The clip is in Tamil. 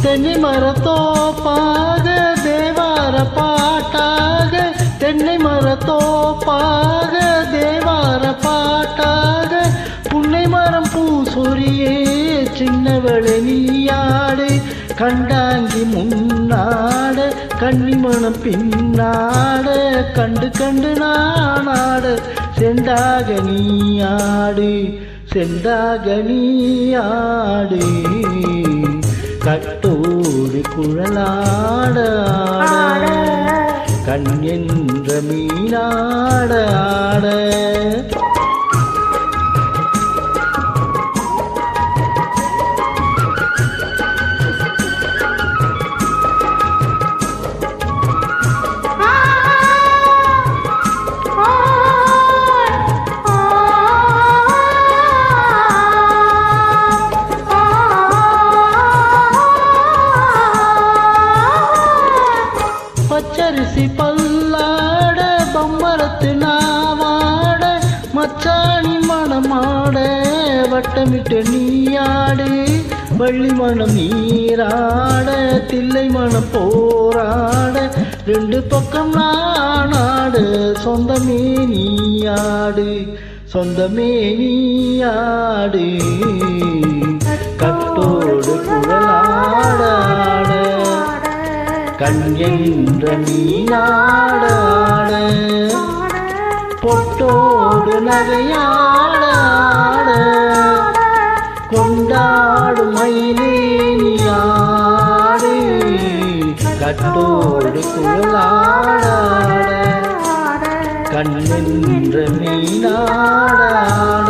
தென்னை மரத்தோப்பாக தேவார பாட்டாக தென்னை மரத்தோப்பாக தேவார பாட்டாக புன்னை மரம் பூசொரியே சின்னவளை நீயாடு கண்டாங்கி முன்னாட கன்னிமணம் பின்னாட கண்டு கண்டு நானாட செண்டாக நீயாடு செண்டாக நீயாடு கட்டோடு குழலாட கண் என்ற மீனாட ஆட பச்சரிசி பல்லாட பம்பரத்து நாவாட மச்சாணி மணமாட வட்டமிட்டு நீயாடு வள்ளி மணம் நீராட தில்லை மணம் போராட ரெண்டு பக்கம் நானாடு சொந்தமே நீயாடு சொந்தமே நீயாடு கட்டோடு குழலாட கண் என்ற மீனாட பொட்டோடு நகையாட கொண்டாடு மயிலேனியாடு கட்டோடு குழலாட கண் என்ற மீனாட